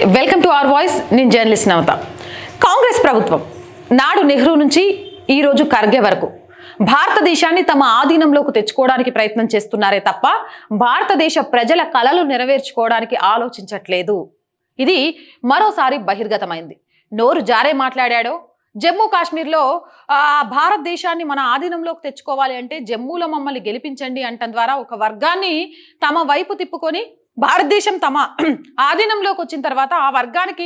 Welcome to our voice. నేను journalist నవత. కాంగ్రెస్ ప్రభుత్వం నాడు నెహ్రూ నుంచి ఈరోజు ఖర్గే వరకు భారతదేశాన్ని తమ ఆధీనంలోకి తెచ్చుకోవడానికి ప్రయత్నం చేస్తున్నారే తప్ప భారతదేశ ప్రజల కలలు నెరవేర్చుకోవడానికి ఆలోచించట్లేదు. ఇది మరోసారి బహిర్గతమైంది. నోరు జారే మాట్లాడాడో జమ్మూ కాశ్మీర్లో భారతదేశాన్ని మన ఆధీనంలోకి తెచ్చుకోవాలి అంటే జమ్మూలో మమ్మల్ని గెలిపించండి అంటం ద్వారా ఒక వర్గాన్ని తమ వైపు తిప్పుకొని భారతదేశం తమ ఆధీనంలోకి వచ్చిన తర్వాత ఆ వర్గానికి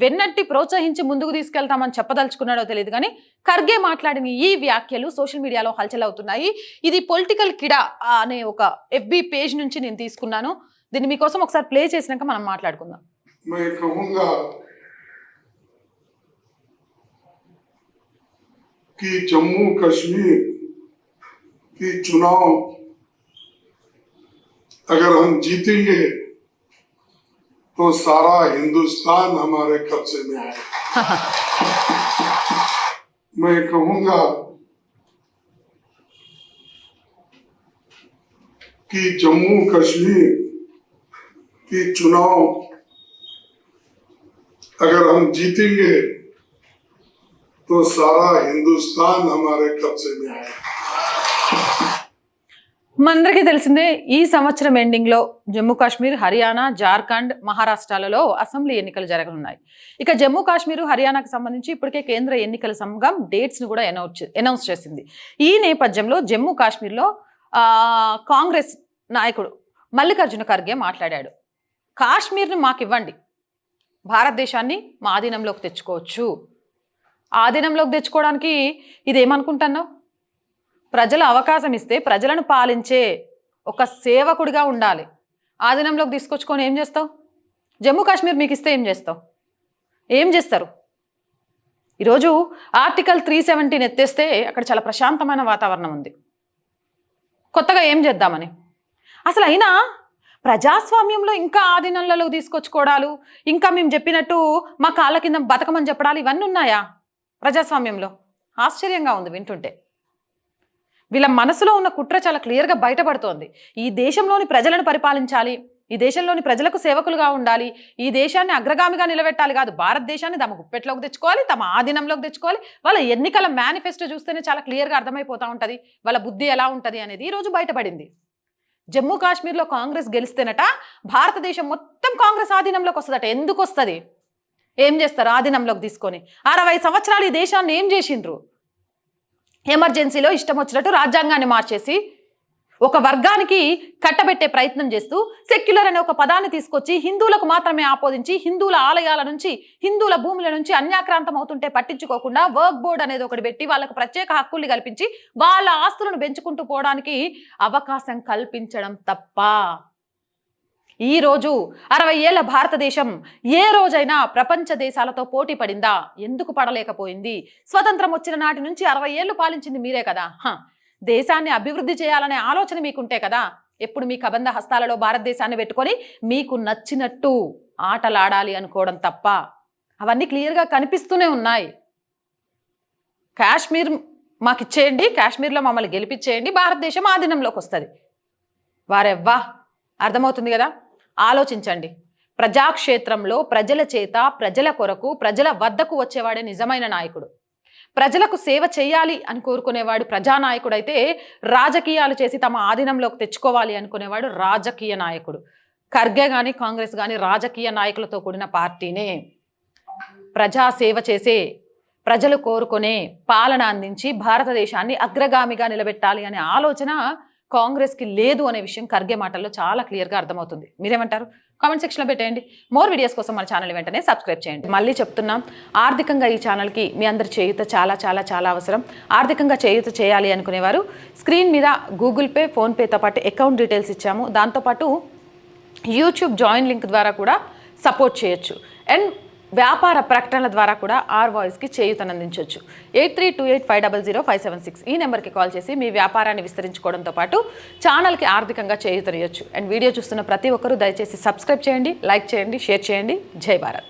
వెన్నట్టి ప్రోత్సహించి ముందుకు తీసుకెళ్తామని చెప్పదలుచుకున్నాడో తెలియదు. కానీ ఖర్గే మాట్లాడిన ఈ వ్యాఖ్యలు సోషల్ మీడియాలో హల్చల్ అవుతున్నాయి. ఇది పొలిటికల్ కిడా అనే ఒక FB పేజ్ నుంచి నేను తీసుకున్నాను. దీన్ని మీకోసం ఒకసారి ప్లే చేసినాక మనం మాట్లాడుకుందాం. कि जम्मू कश्मीर की चुनाव अगर हम जीतेंगे तो सारा हिंदुस्तान हमारे कब्जे में आएगा। मैं कहूंगा कि जम्मू कश्मीर की चुनाव अगर हम जीतेंगे तो सारा हिंदुस्तान हमारे कब्जे में आएगा। మనందరికీ తెలిసిందే, ఈ సంవత్సరం ఎండింగ్లో జమ్మూ కాశ్మీర్, హర్యానా, జార్ఖండ్, మహారాష్ట్రాలలో అసెంబ్లీ ఎన్నికలు జరగనున్నాయి. ఇక జమ్మూ కాశ్మీర్, హర్యానాకు సంబంధించి ఇప్పటికే కేంద్ర ఎన్నికల సంఘం డేట్స్ను కూడా అనౌన్స్ చేసింది. ఈ నేపథ్యంలో జమ్మూ కాశ్మీర్లో కాంగ్రెస్ నాయకుడు మల్లికార్జున ఖర్గే మాట్లాడాడు. కాశ్మీర్ని మాకు ఇవ్వండి, భారతదేశాన్ని మా ఆధీనంలోకి తెచ్చుకోవచ్చు. ఆధీనంలోకి తెచ్చుకోవడానికి ఇదేమనుకుంటున్నావు? ప్రజలు అవకాశం ఇస్తే ప్రజలను పాలించే ఒక సేవకుడిగా ఉండాలి. ఆధీనంలోకి తీసుకొచ్చుకొని ఏం చేస్తావు? జమ్మూ కాశ్మీర్ మీకు ఇస్తే ఏం చేస్తావు? ఏం చేస్తారు? ఈరోజు ఆర్టికల్ 370 ఎత్తేస్తే అక్కడ చాలా ప్రశాంతమైన వాతావరణం ఉంది. కొత్తగా ఏం చేద్దామని అసలు అయినా ప్రజాస్వామ్యంలో ఇంకా ఆధీనంలోకి తీసుకొచ్చుకోవడాలు, ఇంకా మేము చెప్పినట్టు మా కాళ్ళ కింద బతకమని చెప్పడాలు ఇవన్నీ ఉన్నాయా ప్రజాస్వామ్యంలో? ఆశ్చర్యంగా ఉంది వింటుంటే. వీళ్ళ మనసులో ఉన్న కుట్ర చాలా క్లియర్గా బయటపడుతోంది. ఈ దేశంలోని ప్రజలను పరిపాలించాలి, ఈ దేశంలోని ప్రజలకు సేవకులుగా ఉండాలి, ఈ దేశాన్ని అగ్రగామిగా నిలబెట్టాలి కాదు, భారతదేశాన్ని తమ గుప్పెట్లోకి తెచ్చుకోవాలి, తమ ఆధీనంలోకి తెచ్చుకోవాలి. వాళ్ళ ఎన్నికల మేనిఫెస్టో చూస్తేనే చాలా క్లియర్గా అర్థమైపోతూ ఉంటుంది వాళ్ళ బుద్ధి ఎలా ఉంటుంది అనేది ఈరోజు బయటపడింది. జమ్మూ కాశ్మీర్లో కాంగ్రెస్ గెలిస్తేనట భారతదేశం మొత్తం కాంగ్రెస్ ఆధీనంలోకి వస్తుందట. ఎందుకు వస్తుంది? ఏం చేస్తారు ఆధీనంలోకి తీసుకొని? 60 సంవత్సరాలు ఈ దేశాన్ని ఏం చేసిండ్రు? ఎమర్జెన్సీలో ఇష్టం వచ్చినట్టు రాజ్యాంగాన్ని మార్చేసి ఒక వర్గానికి కట్టబెట్టే ప్రయత్నం చేస్తూ సెక్యులర్ అనే ఒక పదాన్ని తీసుకొచ్చి హిందువులకు మాత్రమే ఆపోదించి హిందువుల ఆలయాల నుంచి, హిందువుల భూముల నుంచి అన్యాక్రాంతం అవుతుంటే పట్టించుకోకుండా వర్క్ బోర్డ్ అనేది ఒకటి పెట్టి వాళ్ళకు ప్రత్యేక హక్కుల్ని కల్పించి వాళ్ళ ఆస్తులను పెంచుకుంటూ పోవడానికి అవకాశం కల్పించడం తప్ప. ఈరోజు 60 ఏళ్ల భారతదేశం ఏ రోజైనా ప్రపంచ దేశాలతో పోటీ పడిందా? ఎందుకు పడలేకపోయింది? స్వతంత్రం వచ్చిన నాటి నుంచి 60 ఏళ్ళు పాలించింది మీరే కదా. దేశాన్ని అభివృద్ధి చేయాలనే ఆలోచన మీకుంటే కదా ఎప్పుడు మీ కబంధ హస్తాలలో భారతదేశాన్ని పెట్టుకొని మీకు నచ్చినట్టు ఆటలాడాలి అనుకోవడం తప్ప. అవన్నీ క్లియర్గా కనిపిస్తూనే ఉన్నాయి. కాశ్మీర్ మాకు ఇచ్చేయండి, కాశ్మీర్లో మమ్మల్ని గెలిపించేయండి, భారతదేశం ఆధీనంలోకి వస్తుంది. వారెవ్వా, అర్థమవుతుంది కదా. ఆలోచించండి. ప్రజాక్షేత్రంలో ప్రజల చేత, ప్రజల కొరకు, ప్రజల వద్దకు వచ్చేవాడే నిజమైన నాయకుడు. ప్రజలకు సేవ చేయాలి అని కోరుకునేవాడు ప్రజానాయకుడు అయితే, రాజకీయాలు చేసి తమ ఆధీనంలోకి తెచ్చుకోవాలి అనుకునేవాడు రాజకీయ నాయకుడు. ఖర్గే కానీ కాంగ్రెస్ కానీ రాజకీయ నాయకులతో కూడిన పార్టీనే. ప్రజాసేవ చేసే, ప్రజలు కోరుకునే పాలన అందించి భారతదేశాన్ని అగ్రగామిగా నిలబెట్టాలి అనే ఆలోచన కాంగ్రెస్కి లేదు అనే విషయం ఖర్గే మాటల్లో చాలా క్లియర్గా అర్థమవుతుంది. మీరేమంటారు? కామెంట్ సెక్షన్లో పెట్టేయండి. మోర్ వీడియోస్ కోసం మన ఛానల్ వెంటనే సబ్స్క్రైబ్ చేయండి. మళ్ళీ చెప్తున్నాం, ఆర్థికంగా ఈ ఛానల్కి మీ అందరి చేయూత చాలా చాలా చాలా అవసరం. ఆర్థికంగా చేయూత చేయాలి అనుకునేవారు స్క్రీన్ మీద గూగుల్ పే, ఫోన్పేతో పాటు అకౌంట్ డీటెయిల్స్ ఇచ్చాము. దాంతోపాటు యూట్యూబ్ జాయిన్ లింక్ ద్వారా కూడా సపోర్ట్ చేయొచ్చు. అండ్ వ్యాపార ప్రకటనల ద్వారా కూడా ఆర్ వాయిస్కి చేయూతను అందించవచ్చు. 8328500576 ఈ నెంబర్కి కాల్ చేసి మీ వ్యాపారాన్ని విస్తరించుకోవడంతో పాటు ఛానల్కి ఆర్థికంగా చేయూతనియొచ్చు. అండ్ వీడియో చూస్తున్న ప్రతి ఒక్కరూ దయచేసి సబ్స్క్రైబ్ చేయండి, లైక్ చేయండి, షేర్ చేయండి. జై భారత్.